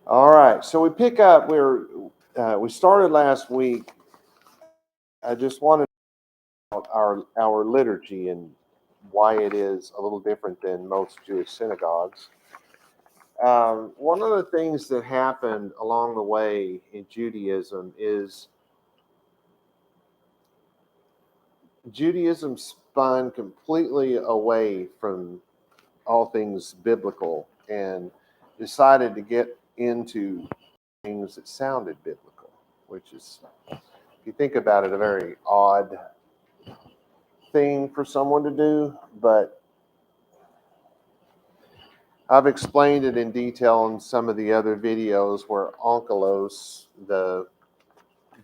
All right, so we pick up. We started last week. I just wanted our liturgy and why it is a little different than most Jewish synagogues. One of the things that happened along the way in Judaism is Judaism spun completely away from all things biblical and decided to get into things that sounded biblical, which is, if you think about it, a very odd thing for someone to do. But I've explained it in detail in some of the other videos where Onkelos, the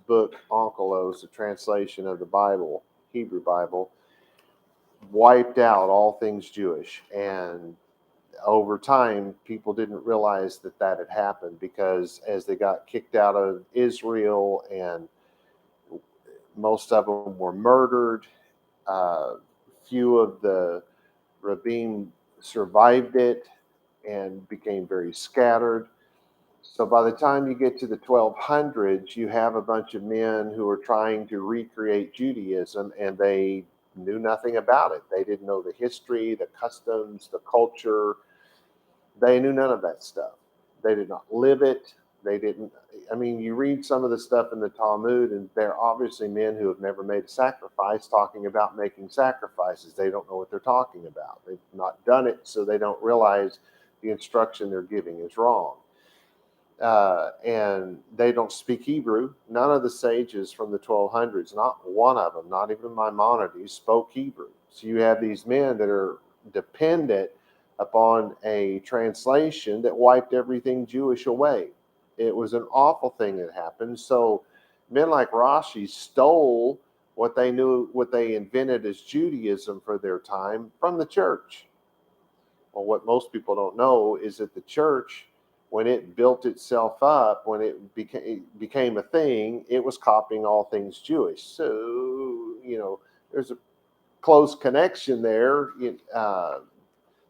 book Onkelos, the translation of the Bible, Hebrew Bible, wiped out all things Jewish. And over time, people didn't realize that that had happened because as they got kicked out of Israel and most of them were murdered, uh, few of the Rabbim survived it and became very scattered. So by the time you get to the 1200s, you have a bunch of men who are trying to recreate Judaism, and they knew nothing about it. They didn't know the history, the customs, the culture. They knew none of that stuff. They did not live it. They didn't. I mean, you read some of the stuff in the Talmud, and they're obviously men who have never made a sacrifice talking about making sacrifices. They don't know what they're talking about. They've not done it, so they don't realize the instruction they're giving is wrong. And they don't speak Hebrew. None of the sages from the 1200s, not one of them, not even Maimonides, spoke Hebrew. So you have these men that are dependent upon a translation that wiped everything Jewish away. It was an awful thing that happened. So men like Rashi stole what they knew, what they invented as Judaism for their time from the church. Well, what most people don't know is that the church, when it built itself up, when it became a thing, it was copying all things Jewish. So, there's a close connection there.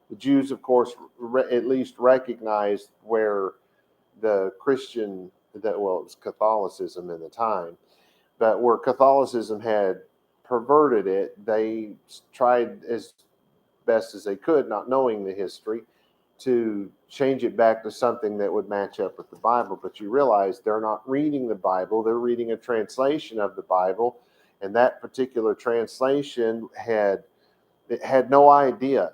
The Jews, of course, at least recognized where the Christian, well, it was Catholicism in the time, but where Catholicism had perverted it, they tried as best as they could, not knowing the history, to change it back to something that would match up with the Bible. But you realize they're not reading the Bible, they're reading a translation of the Bible. And that particular translation had no idea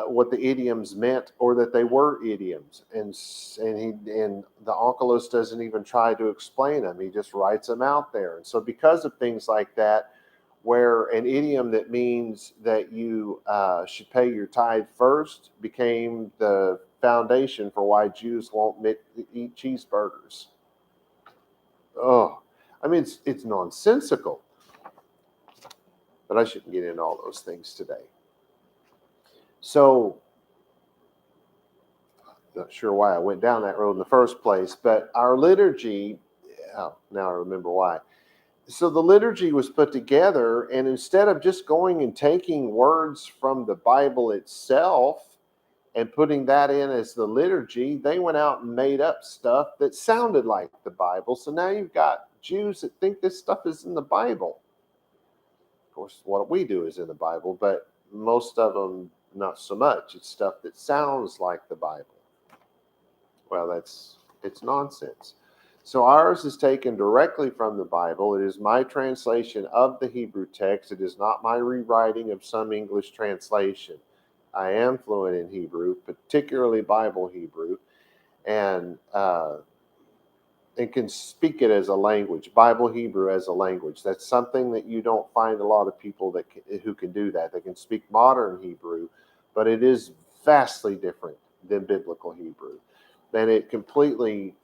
what the idioms meant or that they were idioms. And the Onkelos doesn't even try to explain them. He just writes them out there. And so because of things like that, where an idiom that means that you should pay your tithe first became the foundation for why Jews won't eat cheeseburgers. Oh, I mean, it's nonsensical, but I shouldn't get into all those things today. So, not sure why I went down that road in the first place, but our liturgy, oh, now I remember why. So the liturgy was put together, and instead of just going and taking words from the Bible itself and putting that in as the liturgy, they went out and made up stuff that sounded like the Bible. So now you've got Jews that think this stuff is in the Bible. Of course, what we do is in the Bible, but most of them not so much. It's stuff that sounds like the Bible. Well, it's nonsense. So ours is taken directly from the Bible. It is my translation of the Hebrew text. It is not my rewriting of some English translation. I am fluent in Hebrew, particularly Bible Hebrew, and can speak it as a language, Bible Hebrew as a language. That's something that you don't find a lot of people who can do that. They can speak modern Hebrew, but it is vastly different than biblical Hebrew. And it completely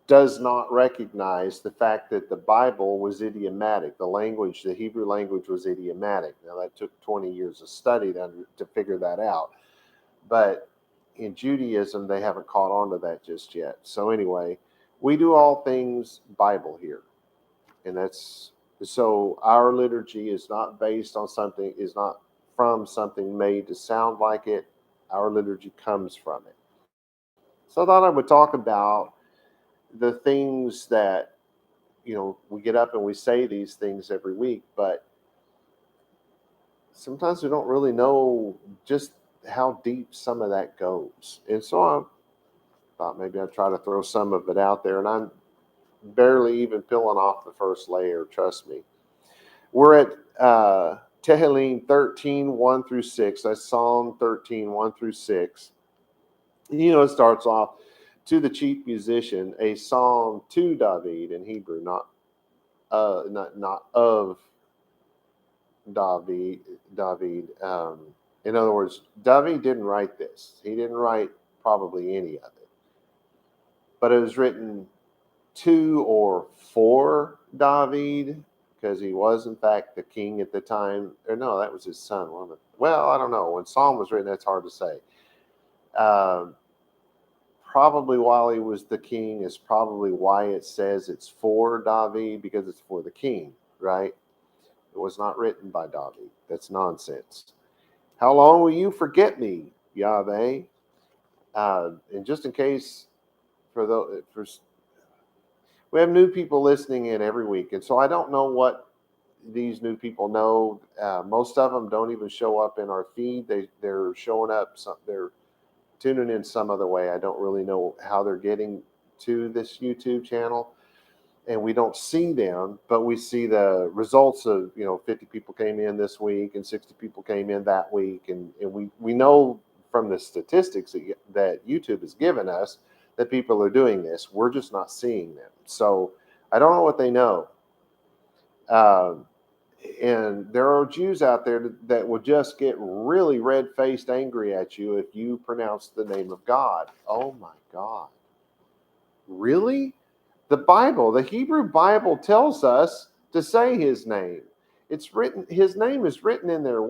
does not recognize the fact that the Bible was idiomatic. The language, the Hebrew language was idiomatic. Now, that took 20 years of study to figure that out. But in Judaism, they haven't caught on to that just yet. So, anyway, we do all things Bible here. And that's so our liturgy is not based on something, is not from something made to sound like it. Our liturgy comes from it. So I thought I would talk about the things that, we get up and we say these things every week, but sometimes we don't really know just how deep some of that goes. And so I thought maybe I'd try to throw some of it out there, and I'm barely even peeling off the first layer, trust me. We're at Tehillim 13, 1 through 6. That's Psalm 13, 1 through 6. It starts off, to the chief musician, a psalm to David in Hebrew, not of David. In other words, David didn't write this. He didn't write probably any of it. But it was written to or for David, because he was, in fact, the king at the time. Or no, that was his son. Well, I don't know. When Psalm was written, that's hard to say. Probably while he was the king is probably why it says it's for David, because it's for the king, right? It was not written by David. That's nonsense. How long will you forget me, Yahweh? And just in case, we have new people listening in every week, and so I don't know what these new people know. Most of them don't even show up in our feed. They're showing up. They're tuning in some other way. I don't really know how they're getting to this YouTube channel, and we don't see them, but we see the results of, 50 people came in this week and 60 people came in that week. And we know from the statistics that YouTube has given us that people are doing this. We're just not seeing them. So I don't know what they know. And there are Jews out there that will just get really red-faced angry at you if you pronounce the name of God. Oh my God. Really? The Bible, the Hebrew Bible, tells us to say his name. It's written, his name is written in there,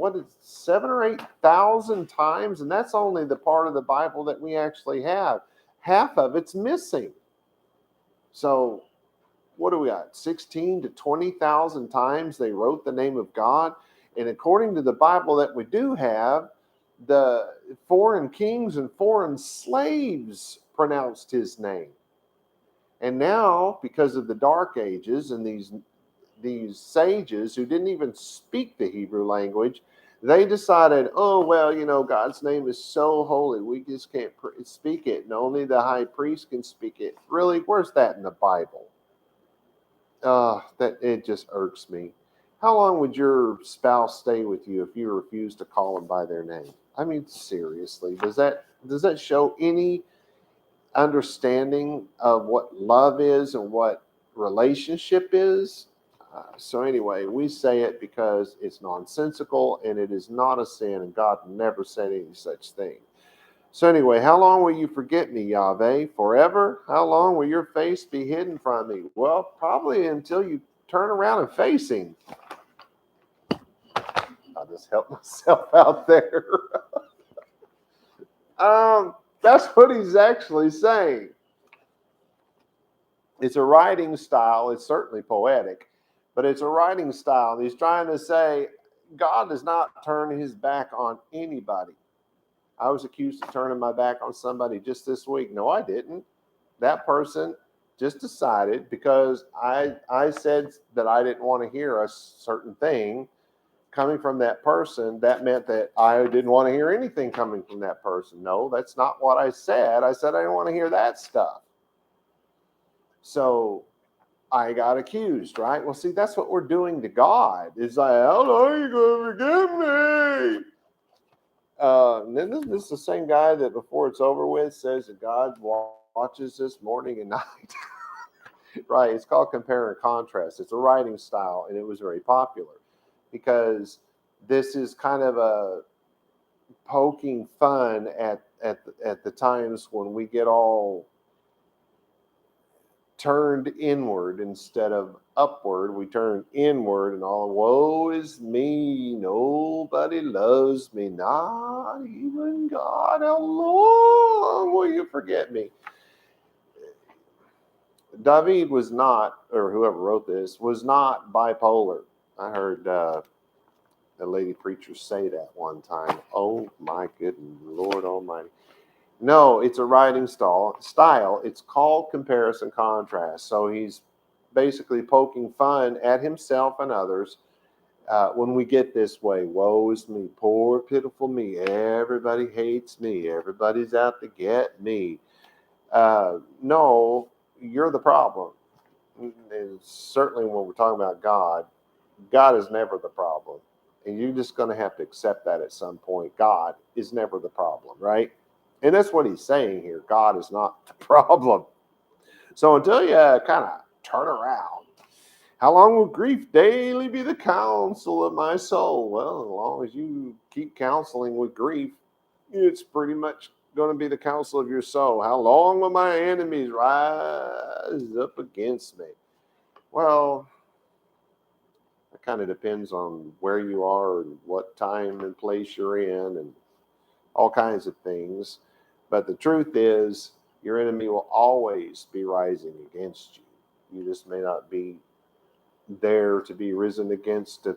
7,000 or 8,000 times, and that's only the part of the Bible that we actually have. Half of it's missing. So what do we got? 16 to 20,000 times they wrote the name of God. And according to the Bible that we do have, the foreign kings and foreign slaves pronounced his name. And now, because of the Dark Ages and these sages who didn't even speak the Hebrew language, they decided, oh, well, God's name is so holy, we just can't speak it, and only the high priest can speak it. Really? Where's that in the Bible? That it just irks me. How long would your spouse stay with you if you refuse to call them by their name? I mean, seriously, does that show any understanding of what love is and what relationship is? So anyway, we say it because it's nonsensical and it is not a sin, and God never said any such thing. So anyway, how long will you forget me, Yahweh? Forever? How long will your face be hidden from me? Well, probably until you turn around and face him. I'll just help myself out there. That's what he's actually saying. It's a writing style. It's certainly poetic, but it's a writing style. He's trying to say God does not turn his back on anybody. I was accused of turning my back on somebody just this week. No, I didn't. That person just decided, because I said that I didn't want to hear a certain thing coming from that person, that meant that I didn't want to hear anything coming from that person. No, that's not what I said. I said I didn't want to hear that stuff. So I got accused, right? Well, see, that's what we're doing to God. Is like, how long are you going to forgive me? And then this is the same guy that before it's over with says that God watches us morning and night. Right? It's called compare and contrast. It's a writing style, and it was very popular because this is kind of a poking fun at the times when we get all turned inward instead of upward. We turn inward and all, woe is me, nobody loves me, not even God. How long will you forget me? David was not, or whoever wrote this, was not bipolar. I heard a lady preacher say that one time. Oh my goodness, Lord Almighty. No, it's a writing style. It's called comparison contrast. So he's basically poking fun at himself and others when we get this way. Woe is me, poor pitiful me. Everybody hates me. Everybody's out to get me. No, you're the problem. And certainly when we're talking about God, God is never the problem. And you're just going to have to accept that at some point. God is never the problem, right? And that's what he's saying here. God is not the problem. So until you kind of turn around, how long will grief daily be the counsel of my soul? Well, as long as you keep counseling with grief, it's pretty much going to be the counsel of your soul. How long will my enemies rise up against me? Well, it kind of depends on where you are and what time and place you're in and all kinds of things. But the truth is, your enemy will always be rising against you. You just may not be there to be risen against at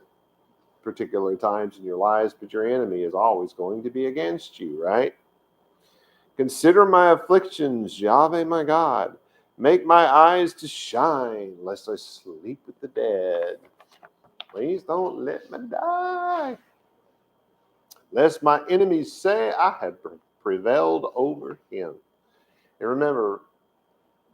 particular times in your lives, but your enemy is always going to be against you, right? Consider my afflictions, Yahweh my God. Make my eyes to shine, lest I sleep with the dead. Please don't let me die. Lest my enemies say I have prevailed over him. And remember,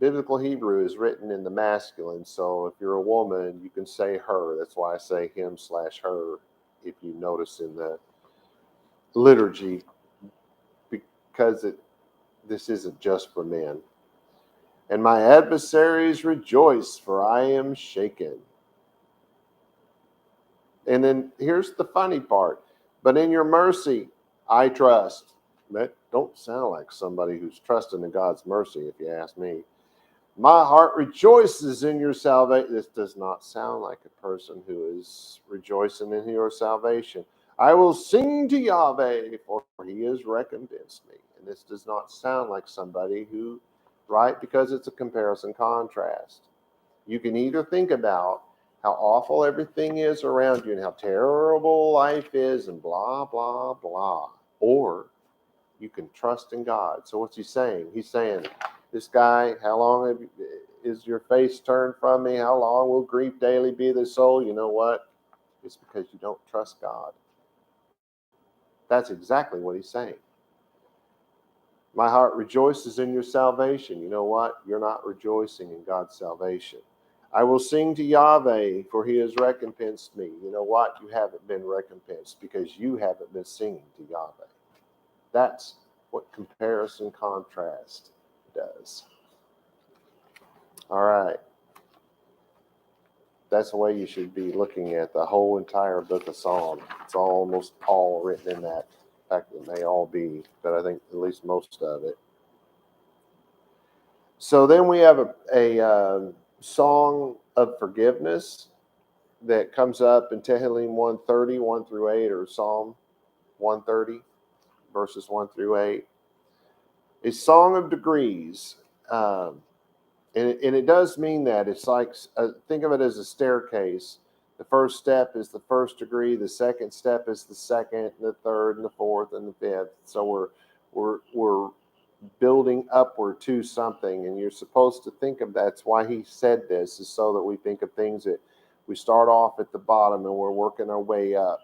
biblical Hebrew is written in the masculine, so if you're a woman, you can say her. That's why I say him/her, if you notice in the liturgy, because this isn't just for men. And my adversaries rejoice, for I am shaken. And then here's the funny part. But in your mercy, I trust. That don't sound like somebody who's trusting in God's mercy, if you ask me. My heart rejoices in your salvation. This does not sound like a person who is rejoicing in your salvation. I will sing to Yahweh, for he has recompensed me. And this does not sound like somebody who, right? Because it's a comparison contrast. You can either think about how awful everything is around you and how terrible life is and blah, blah, blah. Or you can trust in God. So what's he saying? He's saying, this guy, how long is your face turned from me? How long will grief daily be the soul? You know what? It's because you don't trust God. That's exactly what he's saying. My heart rejoices in your salvation. You know what? You're not rejoicing in God's salvation. I will sing to Yahweh, for he has recompensed me. You know what? You haven't been recompensed because you haven't been singing to Yahweh. That's what comparison contrast does. All right. That's the way you should be looking at the whole entire book of Psalms. It's almost all written in that. In fact, it may all be, but I think at least most of it. So then we have a song of forgiveness that comes up in Tehillim 130, 1 through 8, or Psalm 130, verses 1 through 8. A song of degrees. And it does mean that. It's like, think of it as a staircase. The first step is the first degree. The second step is the second, the third, and the fourth, and the fifth. So we're building upward to something, and you're supposed to think of that's why he said this, is so that we think of things that we start off at the bottom and we're working our way up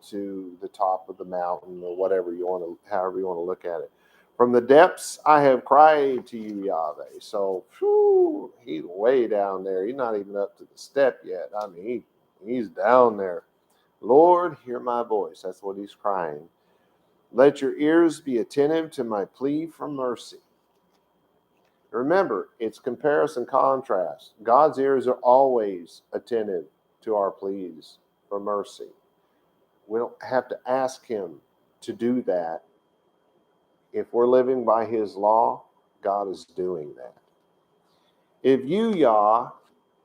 to the top of the mountain, or whatever you want to, however you want to look at it. From the depths I have cried to you, Yahweh. So he's way down there. He's not even up to the step yet. I mean, he's down there. Lord, hear my voice. That's what he's crying. Let your ears be attentive to my plea for mercy. Remember, it's comparison contrast. God's ears are always attentive to our pleas for mercy. We don't have to ask him to do that. If we're living by his law, God is doing that. If you, Yah,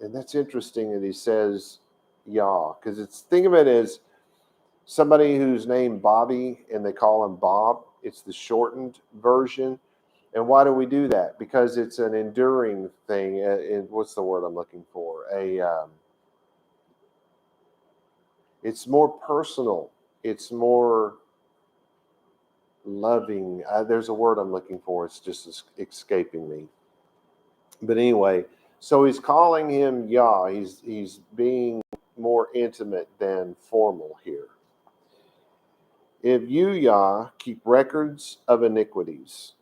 and that's interesting that he says Yah, because think of it as somebody who's named Bobby and they call him Bob. It's the shortened version. And why do we do that? Because it's an enduring thing. What's the word I'm looking for? It's more personal. It's more loving. There's a word I'm looking for. It's just escaping me. But anyway, so he's calling him Yah. He's being more intimate than formal here. If you, Yah, keep records of iniquities,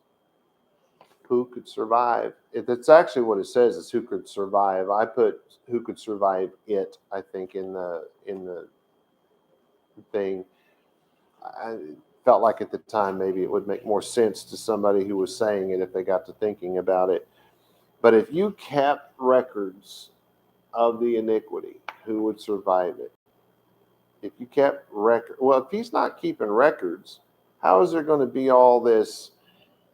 who could survive? That's actually what it says, is who could survive. I put who could survive it, I think, in the thing. I felt like at the time maybe it would make more sense to somebody who was saying it if they got to thinking about it. But if you kept records of the iniquity, who would survive it? If you kept record, well, if he's not keeping records, how is there going to be all this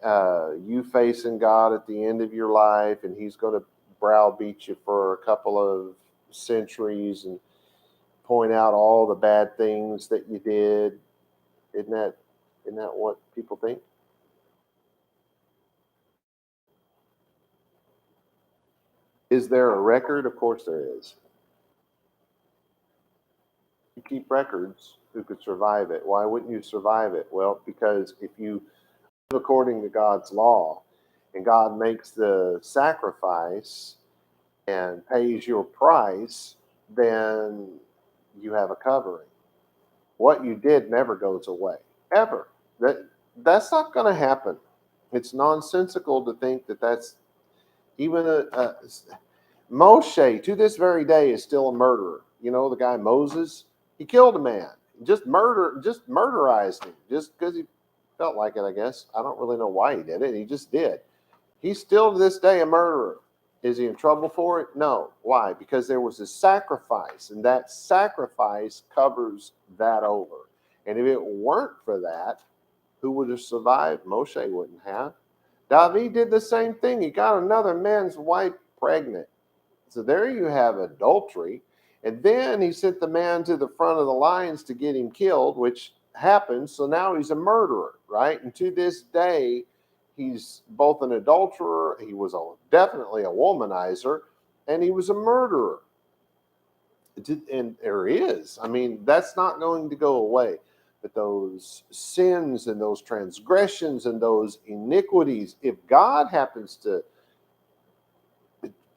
you facing God at the end of your life, and he's going to browbeat you for a couple of centuries and point out all the bad things that you did? Isn't that what people think? Is there a record? Of course there is. You keep records, who could survive it? Why wouldn't you survive it? Well, because if you live according to God's law and God makes the sacrifice and pays your price, then you have a covering. What you did never goes away, ever. That's not going to happen. It's nonsensical to think that that's even a Moshe to this very day is still a murderer. You know, the guy Moses, he killed a man, just murderized him, just because he felt like it, I guess. I don't really know why he did it. He just did. He's still to this day a murderer. Is he in trouble for it? No. Why? Because there was a sacrifice, and that sacrifice covers that over. And if it weren't for that, who would have survived? Moshe wouldn't have. David did the same thing. He got another man's wife pregnant. So there you have adultery. And then he sent the man to the front of the lines to get him killed, which happened. So now he's a murderer, right? And to this day, he's both an adulterer, he was definitely a womanizer, and he was a murderer. And there is. I mean, that's not going to go away. But those sins and those transgressions and those iniquities, if God happens to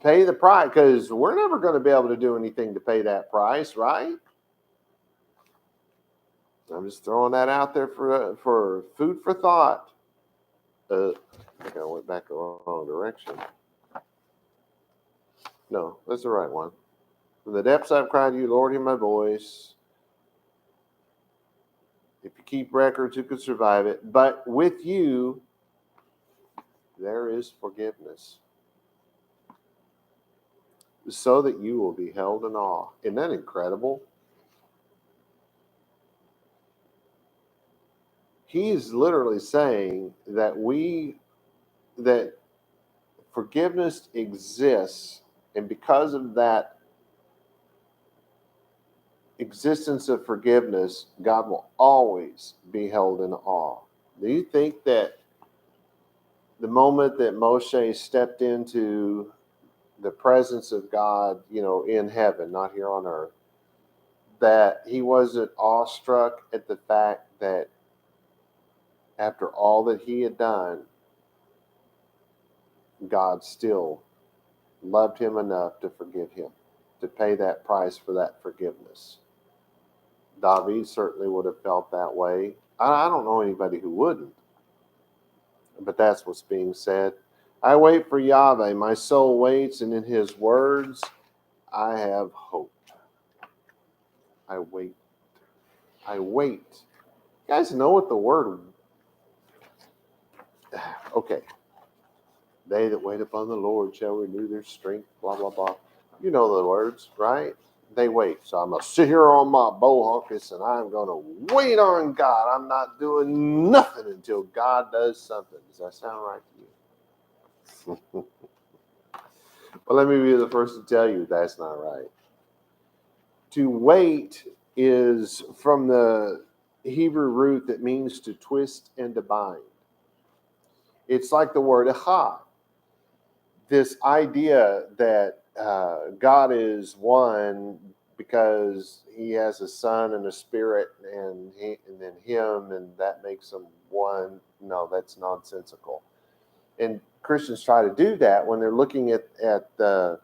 pay the price, because we're never going to be able to do anything to pay that price, right? I'm just throwing that out there for food for thought. I think I went back the wrong direction. No, that's the right one. From the depths I've cried to you, Lord, hear my voice. If you keep records, who could survive it? But with you, there is forgiveness, so that you will be held in awe. Isn't that incredible? He's literally saying that that forgiveness exists, and because of that existence of forgiveness, God will always be held in awe. Do you think that the moment that Moshe stepped into the presence of God, in heaven, not here on earth, that he wasn't awestruck at the fact that after all that he had done, God still loved him enough to forgive him, to pay that price for that forgiveness? David certainly would have felt that way. I don't know anybody who wouldn't, but that's what's being said. I wait for Yahweh, my soul waits, and in his words I have hope. I wait. I wait. You guys know what the word... Okay. They that wait upon the Lord shall renew their strength, blah, blah, blah. You know the words, right? They wait. So I'm going to sit here on my bohawkus and I'm going to wait on God. I'm not doing nothing until God does something. Does that sound right to you? Well, let me be the first to tell you that's not right. To wait is from the Hebrew root that means to twist and to bind. It's like the word echad. This idea that God is one because he has a son and a spirit, and then him, and that makes them one. No, that's nonsensical. And Christians try to do that when they're looking at the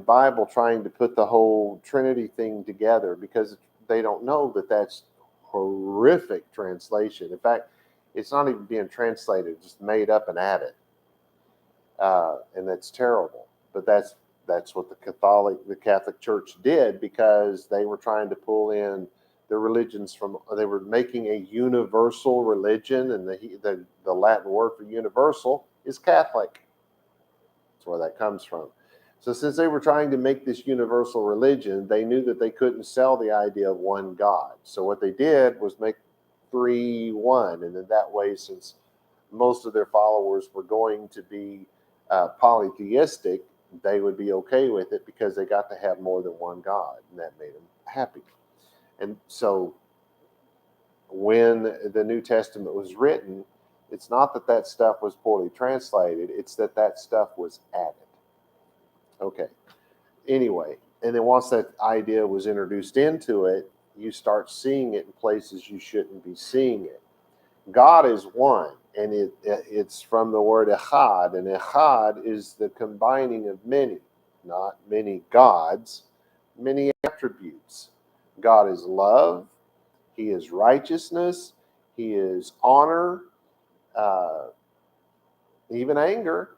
Bible, trying to put the whole Trinity thing together, because they don't know that that's horrific translation. In fact, it's not even being translated; it's just made up and added, and that's terrible. But that's what the Catholic Church did, because they were trying to pull in the religions from. They were making a universal religion, and the Latin word for universal is Catholic. That's where that comes from. So since they were trying to make this universal religion, they knew that they couldn't sell the idea of one God. So what they did was make 3 one, and then that way, since most of their followers were going to be polytheistic, they would be okay with it, because they got to have more than one God, and that made them happy. And so when the New Testament was written, it's not that that stuff was poorly translated, it's that that stuff was added. Okay. Anyway, and then once that idea was introduced into it, you start seeing it in places you shouldn't be seeing it. God is one, and it's from the word echad, and echad is the combining of many, not many gods, many attributes. God is love, he is righteousness, he is honor, even anger,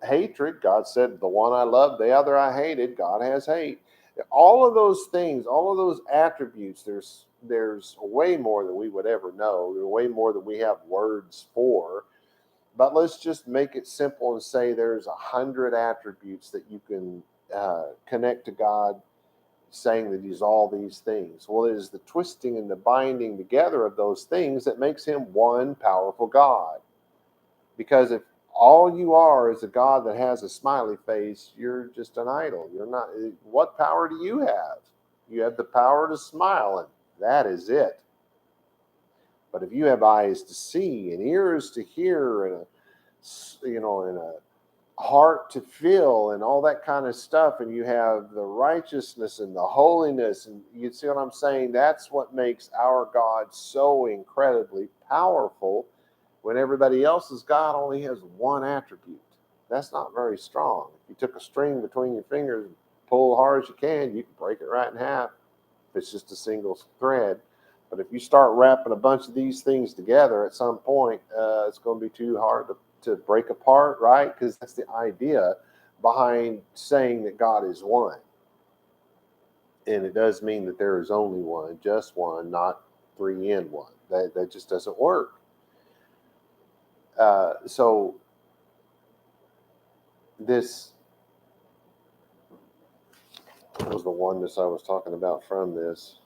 hatred. God said, the one I loved, the other I hated. God has hate. All of those things, all of those attributes, there's way more than we would ever know. There's way more than we have words for. But let's just make it simple and say there's 100 attributes that you can connect to God, saying that he's all these things. Well, it is the twisting and the binding together of those things that makes him one powerful God. Because if all you are is a God that has a smiley face, you're just an idol. You're not. What power do you have? You have the power to smile, and that is it. But if you have eyes to see and ears to hear, and a heart to feel, and all that kind of stuff, and you have the righteousness and the holiness, and you see what I'm saying? That's what makes our God so incredibly powerful, when everybody else's God only has one attribute. That's not very strong. If you took a string between your fingers and pull as hard as you can break it right in half if it's just a single thread. But if you start wrapping a bunch of these things together, at some point, it's going to be too hard to break apart, right? Because that's the idea behind saying that God is one. And it does mean that there is only one, just one, not 3 in 1. That just doesn't work. So this was the oneness I was talking about from this.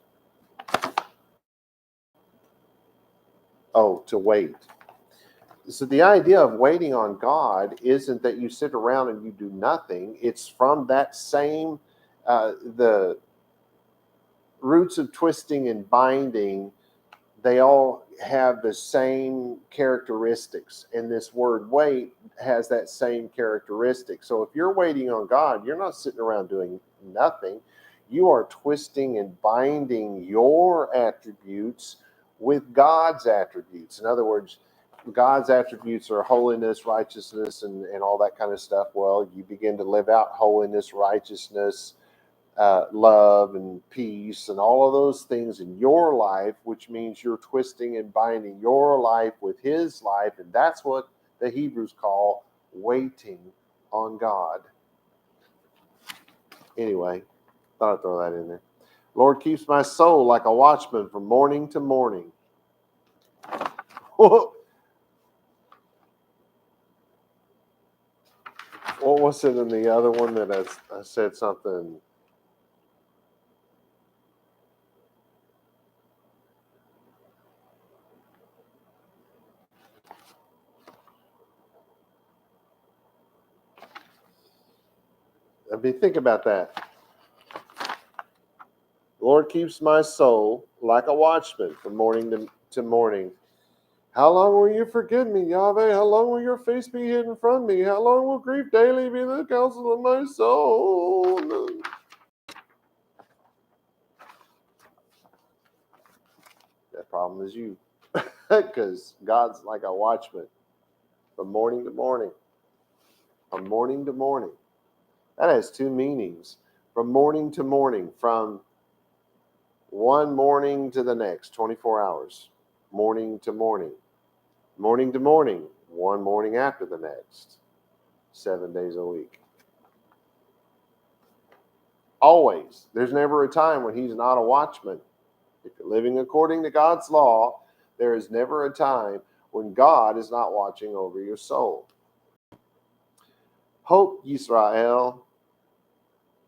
Oh, to wait. So the idea of waiting on God isn't that you sit around and you do nothing. It's from that same, the roots of twisting and binding, they all have the same characteristics. And this word wait has that same characteristic. So if you're waiting on God, you're not sitting around doing nothing. You are twisting and binding your attributes with God's attributes. In other words, God's attributes are holiness, righteousness, and all that kind of stuff. Well, you begin to live out holiness, righteousness, love, and peace, and all of those things in your life, which means you're twisting and binding your life with his life. And that's what the Hebrews call waiting on God. Anyway, thought I'd throw that in there. Lord keeps my soul like a watchman from morning to morning. What was it in the other one that I said something? I mean, think about that. Lord keeps my soul like a watchman from morning to morning. How long will you forget me, Yahweh? How long will your face be hidden from me? How long will grief daily be the counsel of my soul? problem as you, because God's like a watchman from morning to morning. From morning to morning. That has two meanings. From morning to morning, from one morning to the next, 24 hours. Morning to morning. Morning to morning, one morning after the next, 7 days a week. Always. There's never a time when he's not a watchman. If you're living according to God's law, there is never a time when God is not watching over your soul. Hope Yisrael.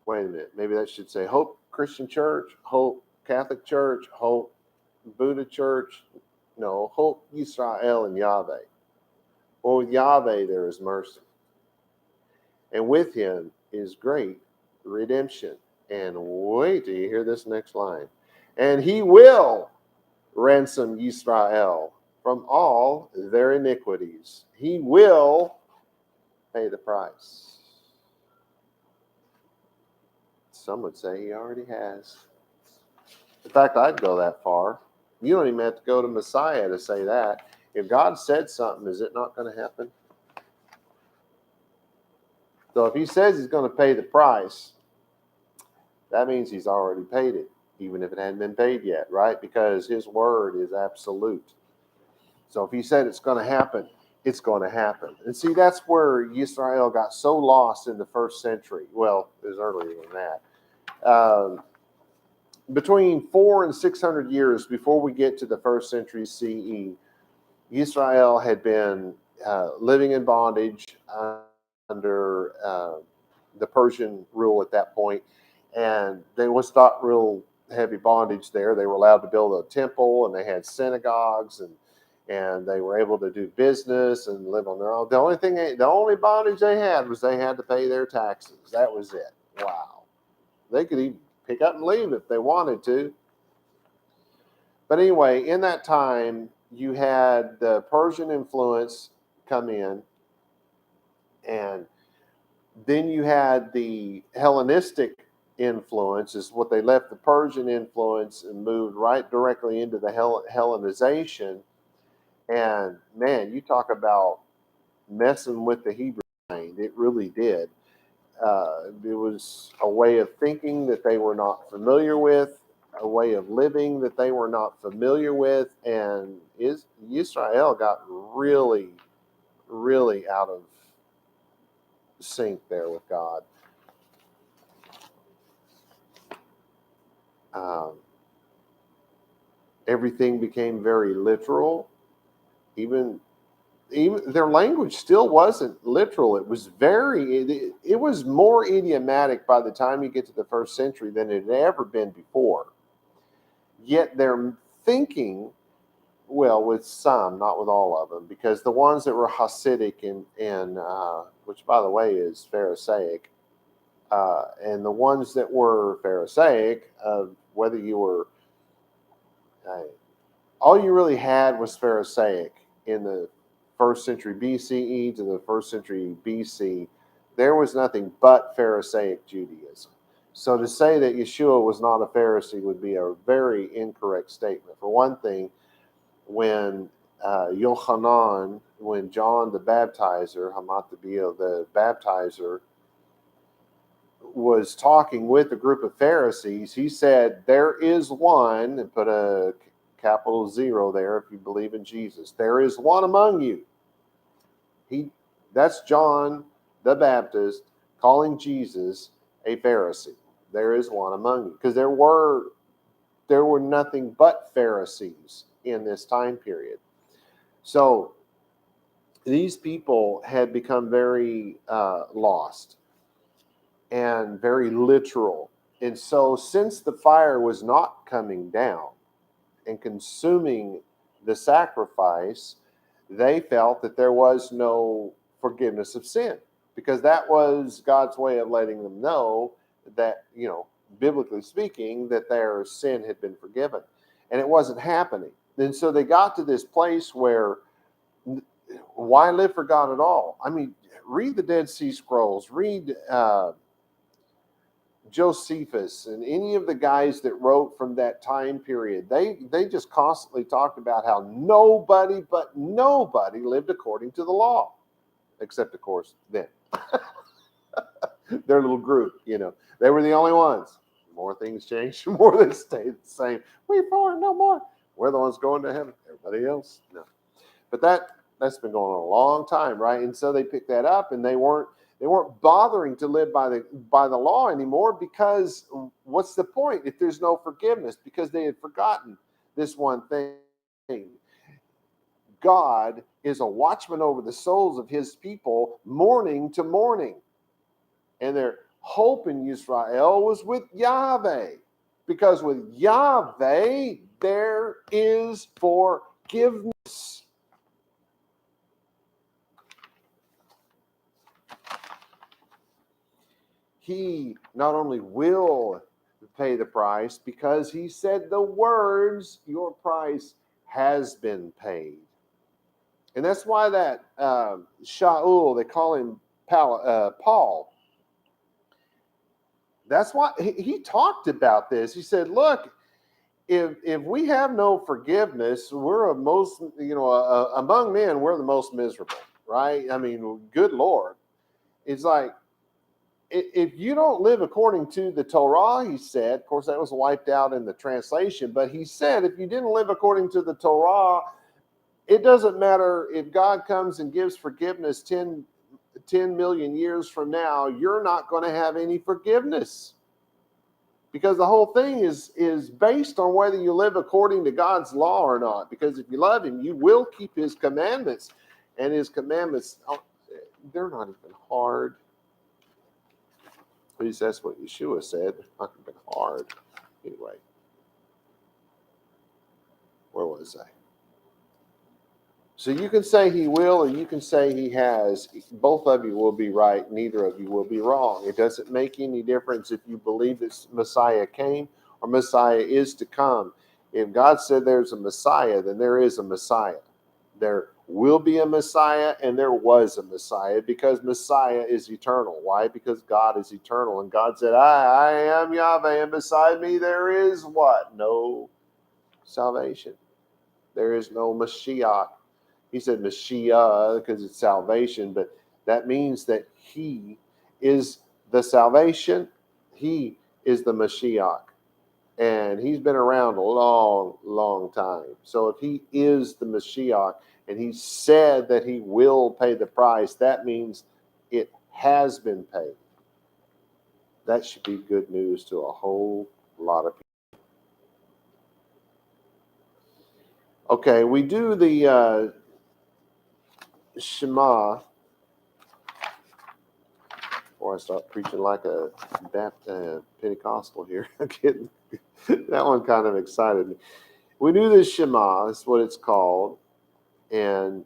Wait a minute. Maybe that should say Hope Christian Church, Hope Catholic Church, Hope Buddha Church. No, Hope Yisrael and Yahweh. For with Yahweh there is mercy, and with him is great redemption. And wait till you hear this next line. And he will ransom Yisrael from all their iniquities. He will pay the price. Some would say he already has. In fact, I'd go that far. You don't even have to go to Messiah to say that. If God said something, is it not going to happen? So if he says he's going to pay the price, that means he's already paid it, even if it hadn't been paid yet, right? Because his word is absolute. So if he said it's going to happen, it's going to happen. And see, that's where Israel got so lost in the first century. Well, it was earlier than that. Between 400 and 600 years before we get to the first century CE, Israel had been living in bondage under the Persian rule at that point, and there was not real heavy bondage there. They were allowed to build a temple, and they had synagogues, and they were able to do business and live on their own. The only bondage they had was they had to pay their taxes. That was it. Wow. They could even pick up and leave if they wanted to. But anyway, in that time, you had the Persian influence come in, and then you had the Hellenistic influence, is what they left the Persian influence and moved right directly into the Hellenization. And man, you talk about messing with the Hebrew mind. It really did. It was a way of thinking that they were not familiar with, a way of living that they were not familiar with, and Israel got really, really out of sync there with God. Everything became very literal. Even their language still wasn't literal. It was it was more idiomatic by the time you get to the first century than it had ever been before. Yet their thinking, well, with some, not with all of them, because the ones that were Hasidic and which, by the way, is Pharisaic, and the ones that were Pharisaic, whether you were, all you really had was Pharisaic in the first century BCE to the first century BC. There was nothing but Pharisaic Judaism. So to say that Yeshua was not a Pharisee would be a very incorrect statement. For one thing, when Yochanan, when John the Baptizer, Hamatabio the Baptizer, was talking with a group of Pharisees, he said, there is one, and put a capital 0 there if you believe in Jesus. There is one among you. That's John the Baptist calling Jesus a Pharisee. There is one among you. Because there were nothing but Pharisees in this time period. So these people had become very lost and very literal. And so since the fire was not coming down and consuming the sacrifice, they felt that there was no forgiveness of sin, because that was God's way of letting them know that, biblically speaking, that their sin had been forgiven. And it wasn't happening. And so they got to this place where, why live for God at all? I mean, read the Dead Sea Scrolls, read Josephus and any of the guys that wrote from that time period, they just constantly talked about how nobody lived according to the law, except of course them. Their little group, they were the only ones. More things changed, the more they stayed the same. We for no more. We're the ones going to heaven. Everybody else, no. But that's been going on a long time, right? And so they picked that up, and they weren't bothering to live by the law anymore, because what's the point if there's no forgiveness? Because they had forgotten this one thing. God is a watchman over the souls of his people morning to morning. And their hope in Israel was with Yahweh, because with Yahweh there is forgiveness. He not only will pay the price, because he said the words, your price has been paid. And that's why that Shaul, they call him Paul. That's why he talked about this. He said, look, if we have no forgiveness, we're among men, we're the most miserable, right? I mean, good Lord. It's like, if you don't live according to the Torah, he said, of course, that was wiped out in the translation, but he said, if you didn't live according to the Torah, it doesn't matter if God comes and gives forgiveness 10 million years from now, you're not going to have any forgiveness. Because the whole thing is based on whether you live according to God's law or not. Because if you love him, you will keep his commandments. And his commandments, they're not even hard. At least that's what Yeshua said. They're not even hard. Anyway. Where was I? So you can say he will, or you can say he has. Both of you will be right. Neither of you will be wrong. It doesn't make any difference if you believe that Messiah came or Messiah is to come. If God said there's a Messiah, then there is a Messiah. There will be a Messiah, and there was a Messiah, because Messiah is eternal. Why? Because God is eternal. And God said, I am Yahweh, and beside me there is what? No salvation. There is no Mashiach. He said Mashiach because it's salvation, but that means that he is the salvation. He is the Mashiach. And he's been around a long, long time. So if he is the Mashiach and he said that he will pay the price, that means it has been paid. That should be good news to a whole lot of people. Okay, we do the Shema. Before I start preaching like a Pentecostal here, that one kind of excited me. We do this Shema, that's what it's called. And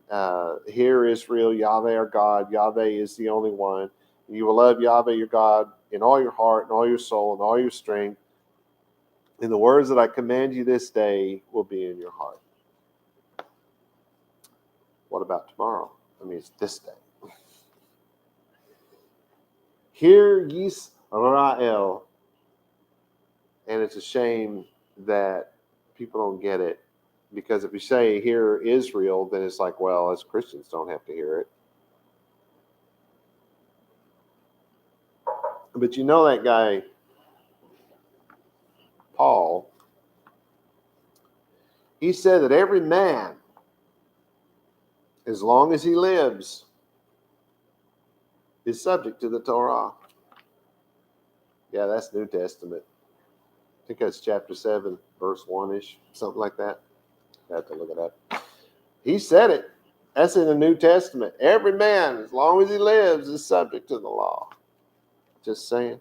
hear Israel, Yahweh our God, Yahweh is the only one. You will love Yahweh your God in all your heart, and all your soul, and all your strength. And the words that I command you this day will be in your heart. What about tomorrow? I mean, it's this day. Hear Yisrael. And it's a shame that people don't get it. Because if you say hear Israel, then it's like, well, as Christians don't have to hear it. But you know that guy, Paul, he said that every man, as long as he lives, is subject to the Torah. Yeah, that's New Testament. I think that's chapter 7, verse 1-ish, something like that. I have to look it up. He said it. That's in the New Testament. Every man, as long as he lives, is subject to the law. Just saying.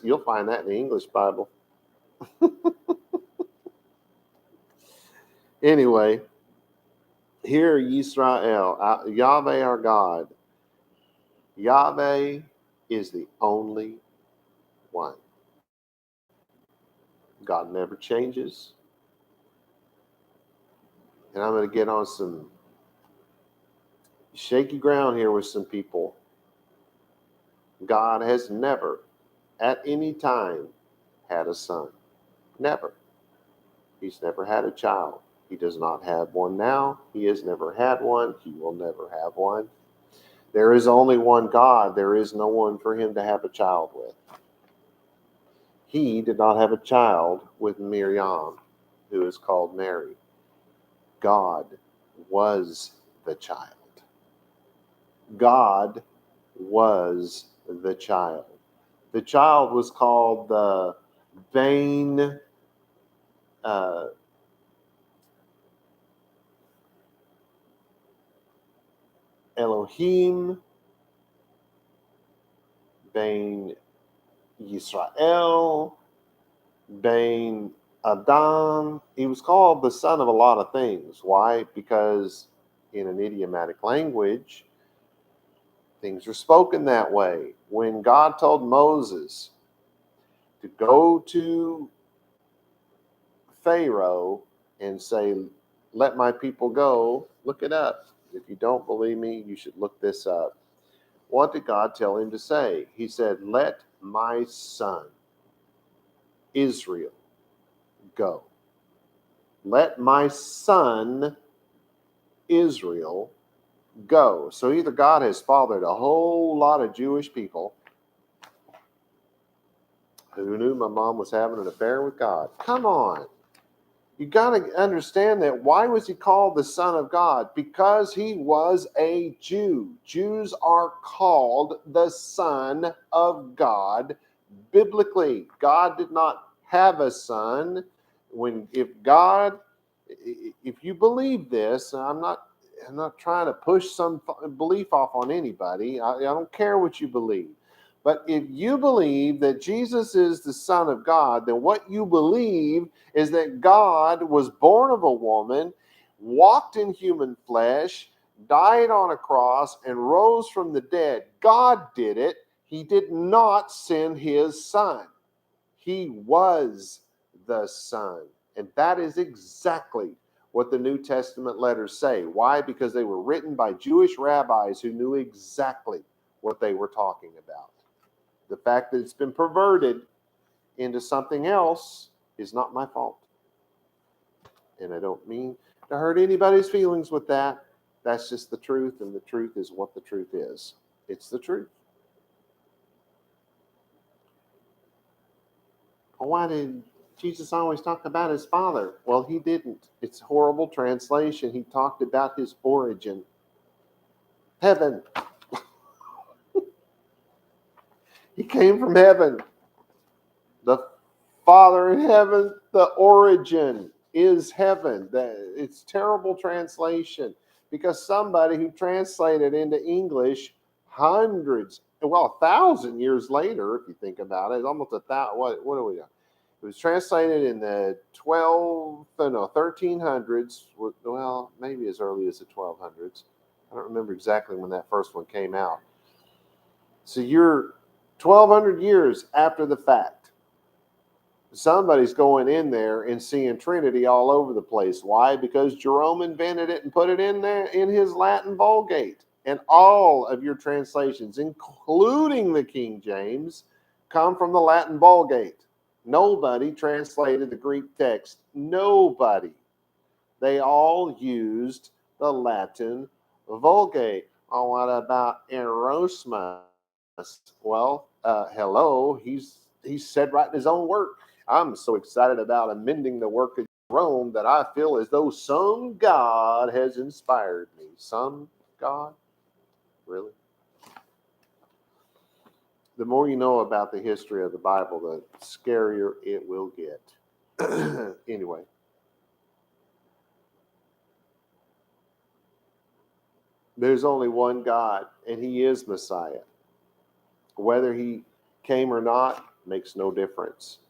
You'll find that in the English Bible. Anyway, hear Yisrael, Yahweh our God. Yahweh is the only one. God never changes. And I'm going to get on some shaky ground here with some people. God has never at any time had a son. Never. He's never had a child. He does not have one now. He has never had one. He will never have one. There is only one God. There is no one for him to have a child with. He did not have a child with Miriam, who is called Mary. God was the child. God was the child. The child was called the vain Elohim, vain Yisrael, vain Adam. He was called the son of a lot of things. Why? Because in an idiomatic language, things are spoken that way. When God told Moses to go to Pharaoh and say, let my people go, look it up. If you don't believe me, you should look this up. What did God tell him to say? He said, let my son, Israel, go. Let my son, Israel, go. So either God has fathered a whole lot of Jewish people who knew my mom was having an affair with God. Come on. You got to understand that. Why was he called the Son of God? Because he was a Jew. Jews are called the Son of God biblically. God did not have a son. If you believe this, I'm not trying to push some belief off on anybody. I don't care what you believe. But if you believe that Jesus is the Son of God, then what you believe is that God was born of a woman, walked in human flesh, died on a cross, and rose from the dead. God did it. He did not send his son. He was the Son. And that is exactly what the New Testament letters say. Why? Because they were written by Jewish rabbis who knew exactly what they were talking about. The fact that it's been perverted into something else is not my fault. And I don't mean to hurt anybody's feelings with that. That's just the truth, and the truth is what the truth is. It's the truth. Why did Jesus always talk about his Father? Well, he didn't. It's horrible translation. He talked about his origin. Heaven. He came from heaven. The Father in heaven, the origin is heaven. It's terrible translation because somebody who translated into English hundreds, 1,000 years later, if you think about it, almost 1,000. What are we doing? It was translated in the 1300s. Well, maybe as early as the 1200s. I don't remember exactly when that first one came out. So you're 1,200 years after the fact. Somebody's going in there and seeing Trinity all over the place. Why? Because Jerome invented it and put it in there in his Latin Vulgate. And all of your translations, including the King James, come from the Latin Vulgate. Nobody translated the Greek text. Nobody. They all used the Latin Vulgate. Oh, what about Erasmus? Well, hello. He's said right in his own work. I'm so excited about amending the work of Rome that I feel as though some God has inspired me. Some God? Really? The more you know about the history of the Bible, the scarier it will get. Anyway. There's only one God, and he is Messiah. Whether he came or not makes no difference.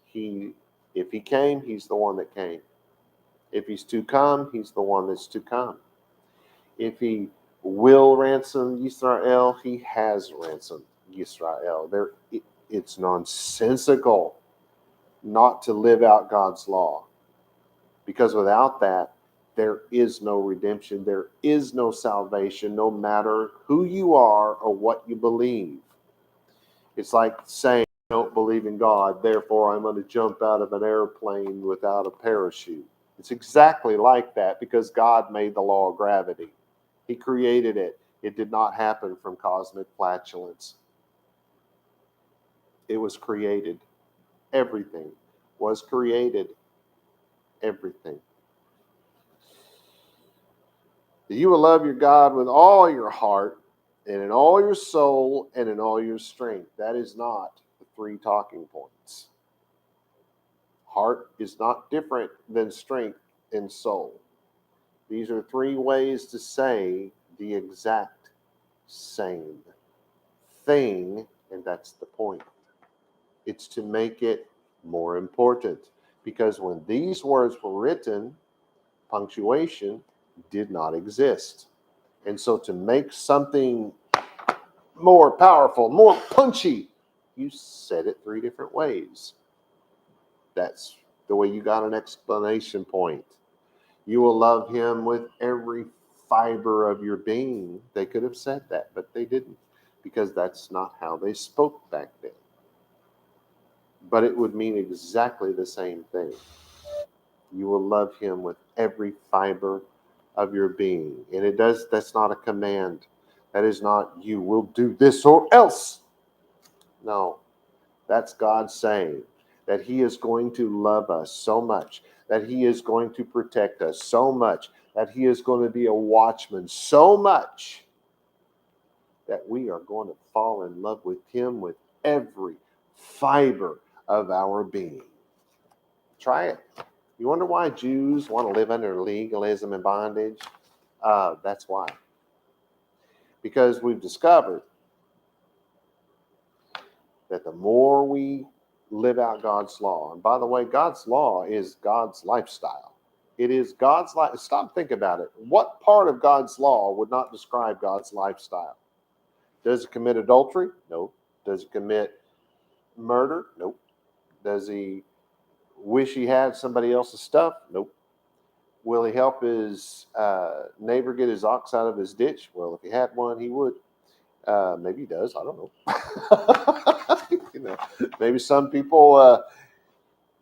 If he came, he's the one that came. If he's to come, he's the one that's to come. If he will ransom Israel, he has ransomed Israel. It's nonsensical not to live out God's law. Because without that, there is no redemption. There is no salvation, no matter who you are or what you believe. It's like saying, don't believe in God, therefore I'm going to jump out of an airplane without a parachute. It's exactly like that because God made the law of gravity. He created it. It did not happen from cosmic flatulence. It was created. Everything was created. Everything. You will love your God with all your heart and in all your soul and in all your strength. That is not the 3 talking points. Heart is not different than strength and soul. These are 3 ways to say the exact same thing, and that's the point. It's to make it more important, because when these words were written, punctuation did not exist. And so to make something more powerful, more punchy, you said it 3 different ways. That's the way you got an explanation point. You will love him with every fiber of your being. They could have said that, but they didn't, because that's not how they spoke back then. But it would mean exactly the same thing. You will love him with every fiber of your being. And that's not a command. That is not, you will do this or else. No, that's God saying that he is going to love us so much, that he is going to protect us so much, that he is going to be a watchman so much, that we are going to fall in love with him with every fiber of our being. Try it. You wonder why Jews want to live under legalism and bondage? That's why. Because we've discovered that the more we live out God's law, and by the way, God's law is God's lifestyle. It is God's life. Stop, think about it. What part of God's law would not describe God's lifestyle? Does he commit adultery? No. Does he commit murder? Nope. Does he wish he had somebody else's stuff? Nope. Will he help his neighbor get his ox out of his ditch? Well, if he had one, he would. Maybe he does. I don't know. Maybe some people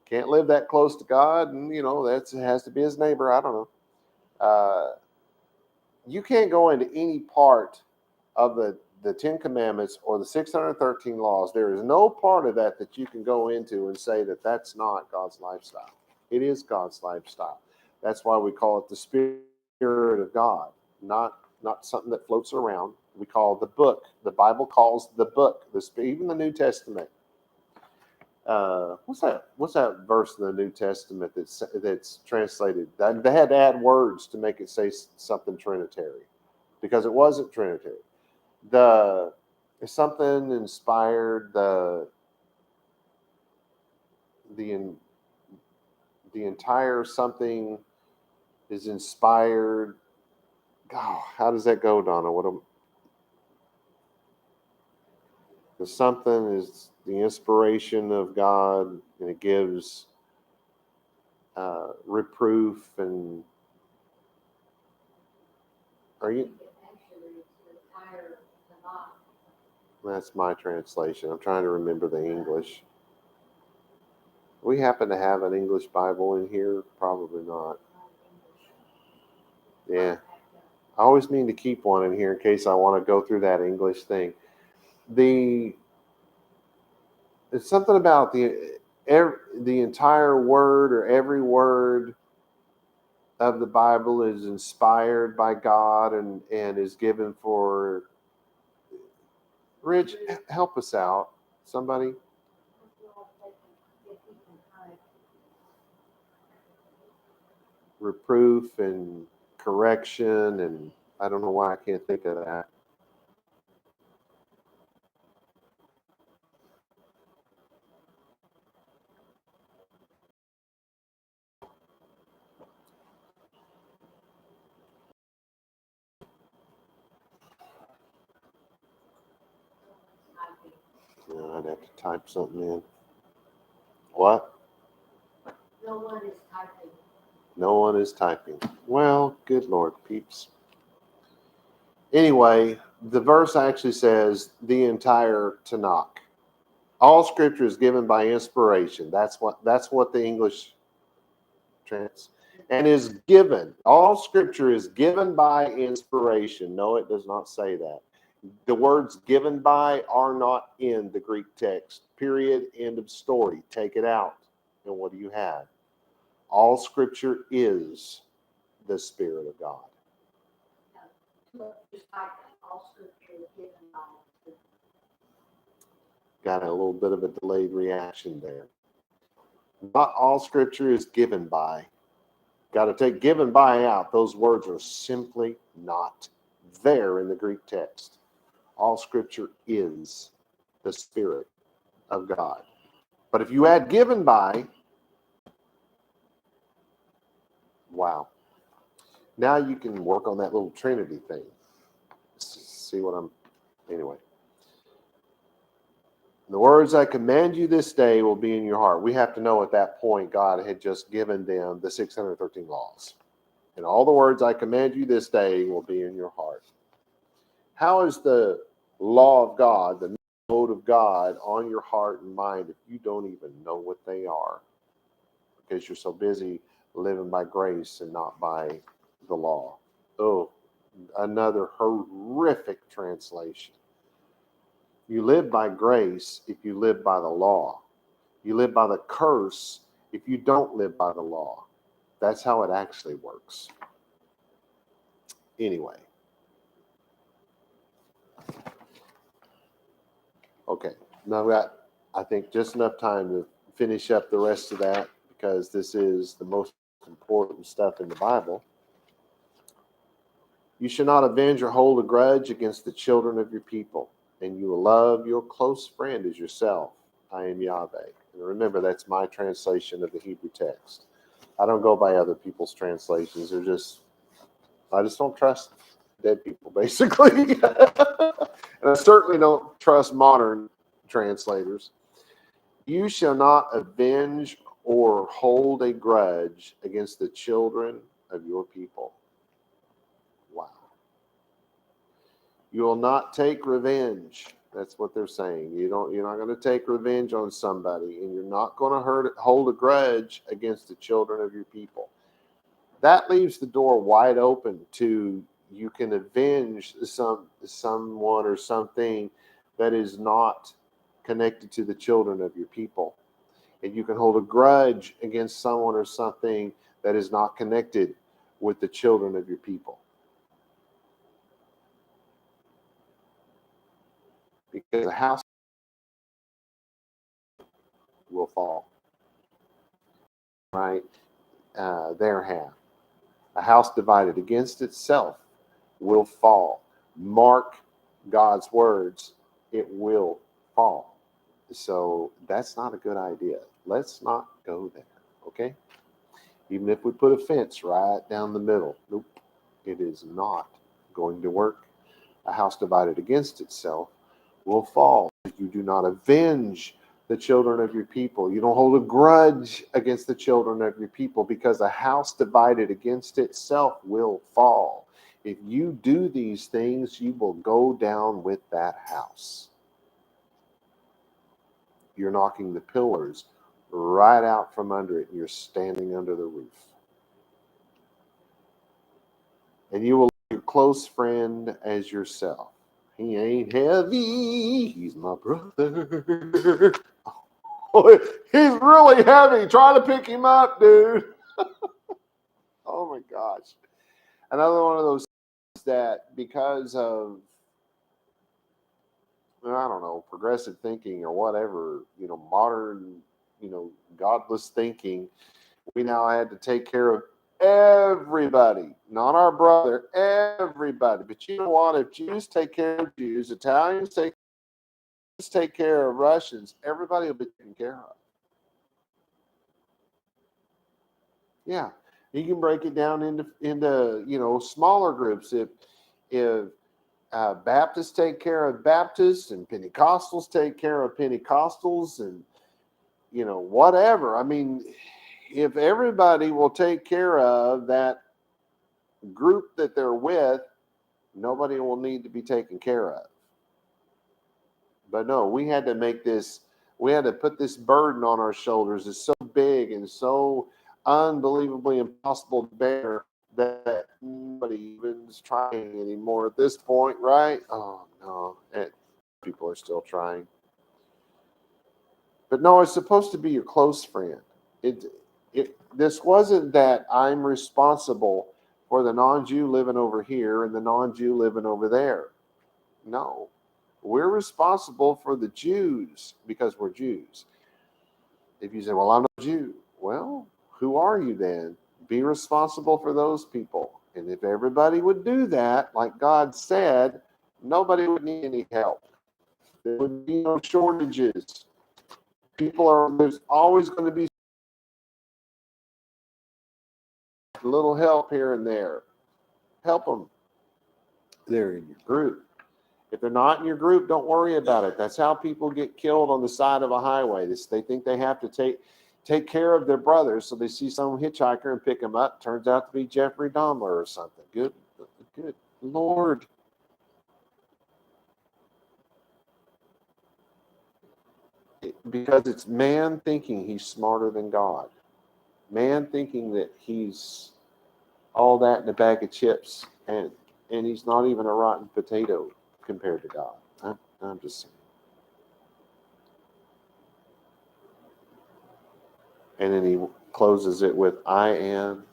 can't live that close to God, and that has to be his neighbor. I don't know. You can't go into any part of the 10 Commandments or the 613 laws. There is no part of that you can go into and say that that's not God's lifestyle. It is God's lifestyle. That's why we call it the Spirit of God, not something that floats around. We call the book. The Bible calls the book, even the New Testament. What's that verse in the New Testament that's translated? They had to add words to make it say something Trinitary, because it wasn't Trinitary. It's something inspired. The entire something is inspired. Oh, how does that go, Donna? The something is the inspiration of God, and it gives reproof and. Are you? That's my translation. I'm trying to remember the English. We happen to have an English Bible in here? Probably not. Yeah. I always mean to keep one in here in case I want to go through that English thing. It's something about the entire word, or every word of the Bible is inspired by God and is given for. Rich, help us out. Somebody. Reproof and correction, and I don't know why I can't think of that. I'd have to type something in. What? No one is typing. No one is typing. Well, good Lord, peeps. Anyway, the verse actually says the entire Tanakh. All scripture is given by inspiration. That's what the English trans and is given. All scripture is given by inspiration. No, it does not say that. The words given by are not in the Greek text. Period. End of story. Take it out. And what do you have? All scripture is the Spirit of God. Just like all scripture is given by. Got a little bit of a delayed reaction there. Not all scripture is given by. Got to take given by out. Those words are simply not there in the Greek text. All scripture is the Spirit of God. But if you add given by, wow. Now you can work on that little Trinity thing. See what I'm, anyway. The words I command you this day will be in your heart. We have to know at that point God had just given them the 613 laws. And all the words I command you this day will be in your heart. How is the law of God, the mode of God on your heart and mind if you don't even know what they are? Because you're so busy living by grace and not by the law. Oh, another horrific translation. You live by grace if you live by the law. You live by the curse if you don't live by the law. That's how it actually works. Anyway. Okay. Now we got, I think, just enough time to finish up the rest of that because this is the most important stuff in the Bible. You shall not avenge or hold a grudge against the children of your people, and you will love your close friend as yourself. I am Yahweh. And remember, that's my translation of the Hebrew text. I don't go by other people's translations. I just don't trust dead people, basically. And I certainly don't trust modern translators. You shall not avenge or hold a grudge against the children of your people. Wow. You will not take revenge. That's what they're saying. You're not going to take revenge on somebody, and you're not going to hold a grudge against the children of your people. That leaves the door wide open to you can avenge someone or something that is not connected to the children of your people. And you can hold a grudge against someone or something that is not connected with the children of your people. Because a house will fall. Right? Their half. A house divided against itself will fall. Mark God's words, it will fall. So that's not a good idea. Let's not go there, okay? Even if we put a fence right down the middle, nope, it is not going to work. A house divided against itself will fall. You do not avenge the children of your people. You don't hold a grudge against the children of your people, because a house divided against itself will fall. If you do these things, you will go down with that house. You're knocking the pillars right out from under it, and you're standing under the roof. And you will love your close friend as yourself. He ain't heavy. He's my brother. Oh, he's really heavy. Try to pick him up, dude. Oh my gosh. Another one of those things that because of, I don't know, progressive thinking or whatever, modern, godless thinking, we now had to take care of everybody, not our brother, everybody. But you know what? If Jews take care of Jews, Italians take care of Russians, everybody will be taken care of. Yeah, you can break it down into smaller groups. If Baptists take care of Baptists and Pentecostals take care of Pentecostals and whatever. I mean, if everybody will take care of that group that they're with, nobody will need to be taken care of. But no, we had to make this We had to put this burden on our shoulders. It's so big and so unbelievably impossible to bear that nobody even's trying anymore at this point, right? Oh, no. And people are still trying. But no, it's supposed to be your close friend. This wasn't that I'm responsible for the non-Jew living over here and the non-Jew living over there. No, we're responsible for the Jews because we're Jews. If you say, well, I'm not a Jew, well, who are you then? Be responsible for those people. And if everybody would do that, like God said, nobody would need any help. There would be no shortages. There's always going to be a little help here and there. Help them. They're in your group. If they're not in your group, don't worry about it. That's how people get killed on the side of a highway. They think they have to take care of their brothers, so they see some hitchhiker and pick him up. Turns out to be Jeffrey Dahmer or something. Good Lord. Because it's man thinking he's smarter than God. Man thinking that he's all that in a bag of chips, and he's not even a rotten potato compared to God. I'm just saying. And then he closes it with, I am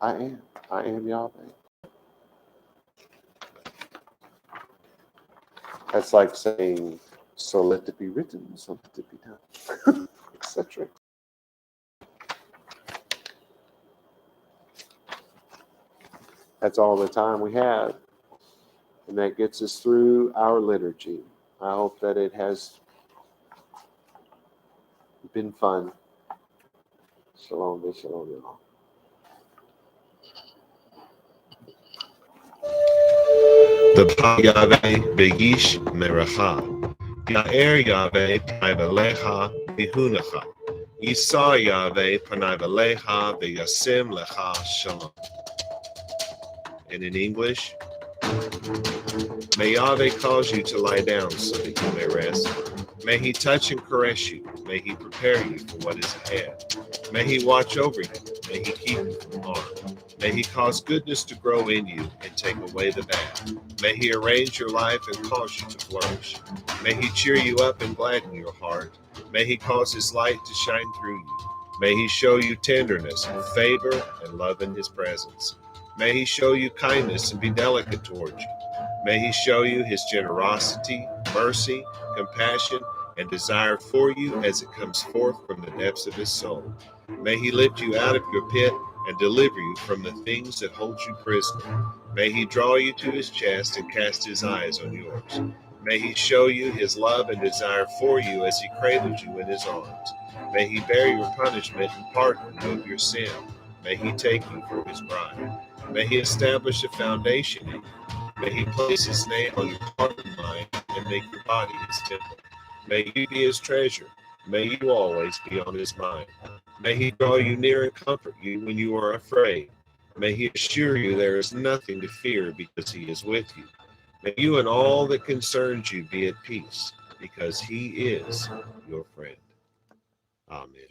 Yahweh. That's like saying, so let it be written, so let it be done, etc. That's all the time we have. And that gets us through our liturgy. I hope that it has been fun. Shalom, shalom, y'all. The Pa Yahweh Begish Meracha. Ya'er Yahweh Panavalecha Bihunacha. Yisa Yahweh Panavalecha Beyasim Lecha Shalom. And in English, may Yahweh cause you to lie down so that you may rest. May he touch and caress you. May he prepare you for what is ahead. May he watch over you. May he keep you from harm. May he cause goodness to grow in you and take away the bad. May he arrange your life and cause you to flourish. May he cheer you up and gladden your heart. May he cause his light to shine through you. May he show you tenderness and favor and love in his presence. May he show you kindness and be delicate towards you. May he show you his generosity, mercy, compassion, and desire for you as it comes forth from the depths of his soul. May he lift you out of your pit and deliver you from the things that hold you prisoner. May he draw you to his chest and cast his eyes on yours. May he show you his love and desire for you as he cradles you in his arms. May he bear your punishment and pardon you of your sin. May he take you for his bride. May he establish a foundation in you. May he place his name on your heart and mind and make your body his temple. May you be his treasure. May you always be on his mind. May he draw you near and comfort you when you are afraid. May he assure you there is nothing to fear because he is with you. May you and all that concerns you be at peace because he is your friend. Amen.